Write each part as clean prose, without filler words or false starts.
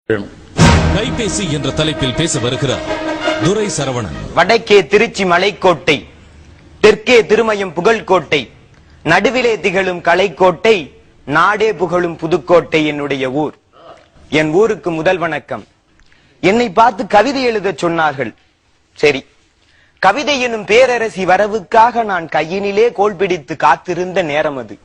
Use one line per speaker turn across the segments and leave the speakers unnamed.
கைபேசி என்ற தலைப்பில் பேச வருகிறார் துரை சரவணன்.
வடக்கே திருச்சி மலைக்கோட்டை, தெற்கே திருமயம் புகழ்கோட்டை, நடுவிலே திகழும் கலைக்கோட்டை, நாடே புகழும் புதுக்கோட்டை என்னுடைய ஊர். என் ஊருக்கு முதல் வணக்கம். என்னை பார்த்து கவிதை எழுத சொன்னார்கள். சரி, கவிதை எனும் பேரரசி வரவுக்காக நான் கையினிலே கோல் பிடித்து காத்திருந்த நேரம் அது.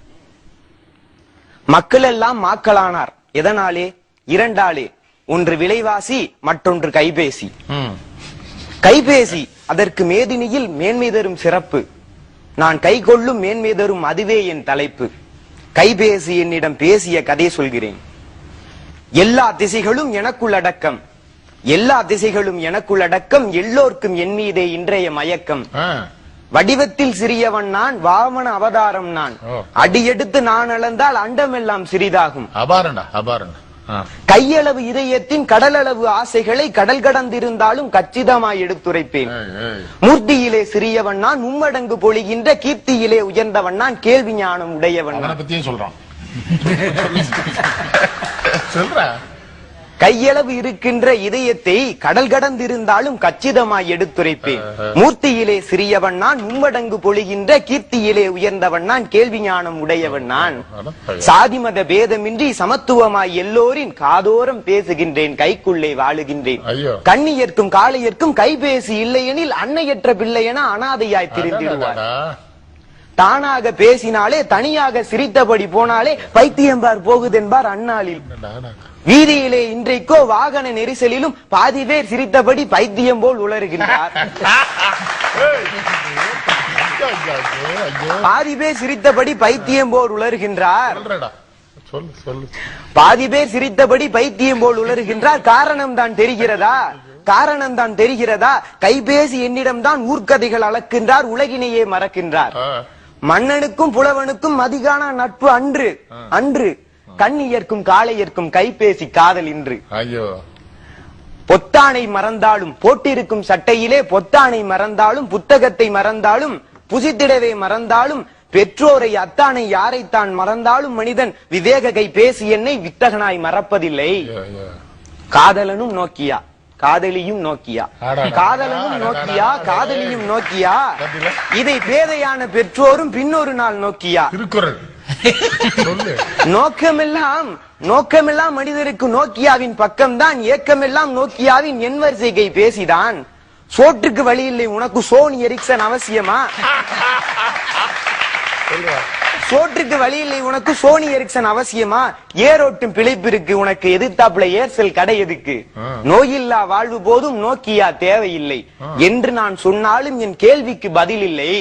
மக்கள் எல்லாம் மாக்களானார். எதனாலே? இரண்டாலே. ஒன்று விலைவாசி, மற்றொன்று கைபேசி. கைபேசி அதற்கு மேதினியில் மேன்மை தரும் சிறப்பு. நான் கை கொள்ளும் மேன்மை தரும் அதுவே என் தலைப்பு. கைபேசி என்னிடம் பேசிய கதை சொல்கிறேன். எல்லா திசைகளும் எனக்குள் அடக்கம், எல்லா திசைகளும் எனக்குள் அடக்கம், எல்லோருக்கும் என் மீதே இன்றைய மயக்கம். வடிவத்தில் சிறியவன் நான், வாமன அவதாரம் நான், அடியெடுத்து நான் அளந்தால் அண்டமெல்லாம் சிறிதாகும். கையளவு இதயத்தின் கடலளவு ஆசைகளை கடல் கடந்திருந்தாலும் கச்சிதமாய் எடுத்துரைப்பேன். மூர்த்தியிலே சிறியவன் நான், மும்மடங்கு பொழிகின்ற கீர்த்தியிலே உயர்ந்தவன் நான், கேள்வி ஞானம் உடையவன். கையளவு இருக்கின்ற இதயத்தை கடல் கடந்திருந்தாலும் கச்சிதமாய் எடுத்துரைப்பேன். மூர்த்தியிலே சிறியவன் நான், மும்மடங்கு பொழிகின்ற கீர்த்தியிலே உயர்ந்தவன் நான், கேள்வி ஞானம் உடையவன் நான். சாதிமத பேதமின்றி சமத்துவமாய் எல்லோரின் காதோரம் பேசுகின்றேன், கைக்குள்ளே வாழுகின்றேன். கண்ணியர்க்கும் காளையர்க்கும் கைபேசி இல்லையெனில் அன்னையற்ற பிள்ளையென அனாதையாய் திரிந்திடுவார். தானாக பேசினாலே, தனியாக சிரித்தபடி போனாலே பைத்தியம்பார் போகுதென்பார் அந்நாளில். வீதியிலே இன்றைக்கோ வாகன நெரிசலிலும் பாதி பேர் சிரித்தபடி பைத்தியம் போல் உளறுகின்றார். பாதி பேர் சிரித்தபடி பைத்தியம் போல் உளறுகின்றார். பாதி பேர் சிரித்தபடி பைத்தியம் போல் உளறுகின்றார். காரணம் தான் தெரிகிறதா? காரணம் தான் தெரிகிறதா? கைபேசி என்னிடம் தான் ஊர்க்கதைகள் அளக்கின்றார், உலகினையே மறக்கின்றார். மன்னனுக்கும் புலவனுக்கும் மதிகான நட்பு அன்று அன்று, கண்ணியர்க்கும் காளையர்க்கும் கைபேசி காதல் இன்று. பொத்தானை மறந்தாலும், போட்டிருக்கும் சட்டையிலே பொத்தானை மறந்தாலும், புத்தகத்தை மறந்தாலும், புசித்திடவே மறந்தாலும், பெற்றோரை அத்தானை யாரைத்தான் மறந்தாலும் மனிதன் விவேக கைபேசி என்னை வித்தகனாய் மறப்பதில்லை. காதலனும் நோக்கியா, காதலியும் நோக்கியா, காதலனும் நோக்கியா, காதலியும் நோக்கியா, இதை பேதையான பெற்றோரும் பின்னொரு நாள் நோக்கியா. நோக்கமெல்லாம் மனிதருக்கு நோக்கியாவின் பக்கம்தான், ஏக்கமெல்லாம் நோக்கியாவின் என் வரிசை பேசிதான். சோற்றுக்கு வழி இல்லை உனக்கு சோனி எரிக்சன் அவசியமா? சோற்றுக்கு வழி இல்லை உனக்கு சோனி எரிக்சன் அவசியமா? ஏரோட்டும் பிழைப்பிற்கு உனக்கு எதிர்த்தாப்புல ஏர்செல் கடை எதுக்கு? நோயில்லா வாழ்வு போதும் நோக்கியா தேவையில்லை என்று நான் சொன்னாலும் என் கேள்விக்கு பதில் இல்லை,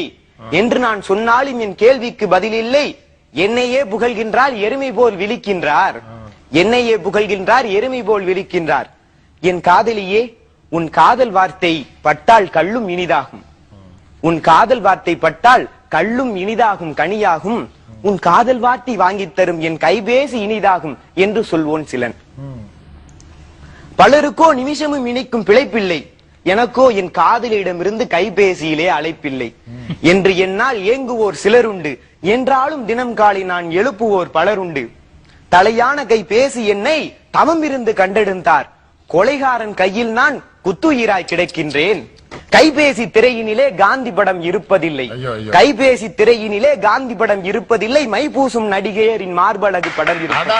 என்று நான் சொன்னாலும் என் கேள்விக்கு பதில் இல்லை. என்னையே புகழ்கின்றார், எருமை போல் விழிக்கின்றார். என்னையே புகழ்கின்றார், எருமை போல் விழிக்கின்றார். என் காதலியே, உன் காதல் வார்த்தை பட்டால் கள்ளும் இனிதாகும். உன் காதல் வார்த்தை பட்டால் கள்ளும் இனிதாகும், கனியாகும். உன் காதல் வார்த்தை வாங்கித் தரும் என் கைபேசி இனிதாகும் என்று சொல்வோன் சிலன். பலருக்கோ நிமிஷமும் இணைக்கும் பிழைப்பில்லை, எனக்கோ என் காதலியிடமிருந்து கைபேசியிலே அழைப்பில்லை என்று என்னால் ஏங்குவோர் சிலருண்டு. என்றாலும் தினம் காலை நான் எழுப்புவோர் பலருண்டு. தலையான கைபேசி என்னை தவம் இருந்து கண்டெடுத்தார். கொலைகாரன் கையில் நான் குத்துயிராய் கிடக்கின்றேன். கைபேசி திரையினிலே காந்தி படம் இருப்பதில்லை, கைபேசி திரையினிலே காந்தி படம் இருப்பதில்லை. மைபூசும் நடிகையரின் மார்பழகு படம் இருப்பது.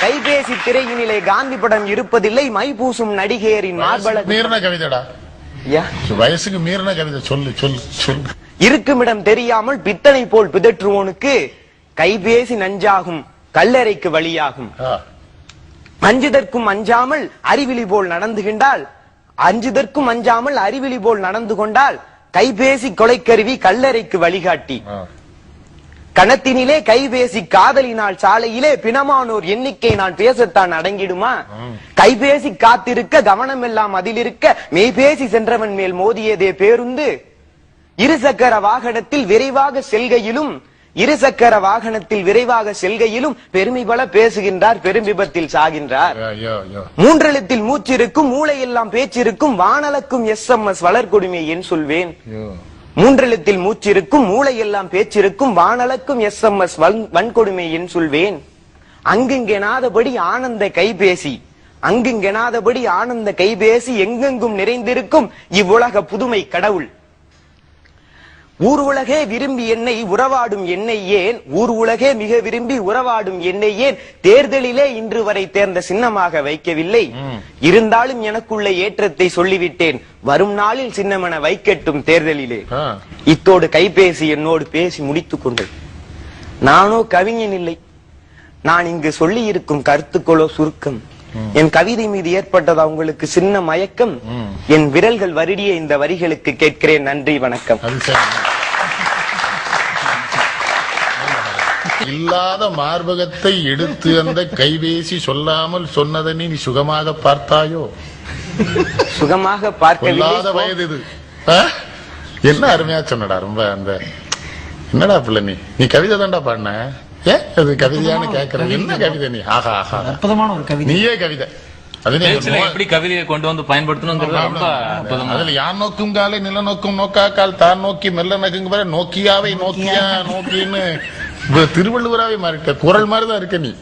கைபேசி திரையினிலே காந்தி படம் இருப்பதில்லை, மைபூசும் நடிகையரின் மார்பழகு.
வயசுக்கு மீறின கவிதை சொல்லு சொல்லு சொல்லு.
இருக்குமிடம் தெரியாமல் பித்தனை போல் பிதற்றுவோனுக்கு கைபேசி நஞ்சாகும், கல்லறைக்கு வழியாகும். அஞ்சுதற்கும் அஞ்சாமல் அறிவிலி போல் நடந்துகின்றால், அஞ்சுதற்கும் அஞ்சாமல் அறிவிலி போல் நடந்து கொண்டால் கைபேசி கொலைக்கருவி கல்லறைக்கு வழிகாட்டி. கணத்தினிலே கைபேசி காதலினால் சாலையிலே பிணமானோர் எண்ணிக்கை நான் பேசத்தான் அடங்கிடுமா? கைபேசி காத்திருக்க கவனம் எல்லாம் அதில் இருக்க மெய்பேசி சென்றவன் மேல் மோதியதே பேருந்து. இருசக்கர வாகனத்தில் விரைவாக செல்கையிலும், இருசக்கர வாகனத்தில் விரைவாக செல்கையிலும் பெருமை பல பேசுகின்றார், பெரும் விபத்தில் சாகின்றார். மூன்றெழுத்தில் மூச்சிருக்கும், மூளையெல்லாம் பேச்சிருக்கும், வானலக்கும் SMS வளர்கொடுமை என் சொல்வேன். மூன்றெழுத்தில் மூச்சிருக்கும், மூளையெல்லாம் பேச்சிருக்கும், வானலக்கும் SMS வன்கொடுமை என் சொல்வேன். அங்குங்கெனாதபடி ஆனந்த கைபேசி, அங்குங்கெனாதபடி ஆனந்த கைபேசி, எங்கெங்கும் நிறைந்திருக்கும் இவ்வுலக புதுமை கடவுள். ஊர் உலகே விரும்பி என்னை உறவாடும் என்னை ஏன், ஊர் உலகே மிக விரும்பி உறவாடும் என்னை ஏன் தேர்தலிலே இன்று வரை தேர்ந்த சின்னமாக வைக்கவில்லை. இருந்தாலும் எனக்குள்ள ஏற்றத்தை சொல்லிவிட்டேன், வரும் நாளில் சின்னமென வைக்கட்டும் தேர்தலிலே. இத்தோடு கைபேசி என்னோடு பேசி முடித்துக் கொண்டது. நானோ கவிஞன் இல்லை. நான் இங்கு சொல்லி இருக்கும் கருத்துக்களோ சுருக்கம். என் கவிதை மீது ஏற்பட்டதா உங்களுக்கு சின்ன மயக்கம்? என் விரல்கள் வருடிய இந்த வரிகளுக்கு கேட்கிறேன். நன்றி, வணக்கம்.
இல்லாத மார்பகத்தை எடுத்து அந்த கைபேசி சொல்லாமல் சொன்னதை நீ சுகமாக பார்த்தாயோ?
சுகமாக பார்க்க
வயது இது. என்ன அருமையா சொன்னடா. ரொம்ப அந்த என்னடா பிள்ளை நீ கவிதை தான்டா பாடின. அது கவிதையானு கேக்குறேன். என்ன கவிதை நீ? ஆஹா ஆஹா,
அற்புதமான ஒரு கவிதை.
நீயே கவிதை.
எப்படி கவிதையை கொண்டு வந்து பயன்படுத்தணும்.
அதுல யான் நோக்கும் காலை நில நோக்கும் நோக்காக்கால் தான் நோக்கி மெல்ல நகுங்க நோக்கியாவை நோக்கியா நோக்கின்னு திருவள்ளுவராவே மாறிட்ட. குரல் மாதிரிதான் இருக்க நீ.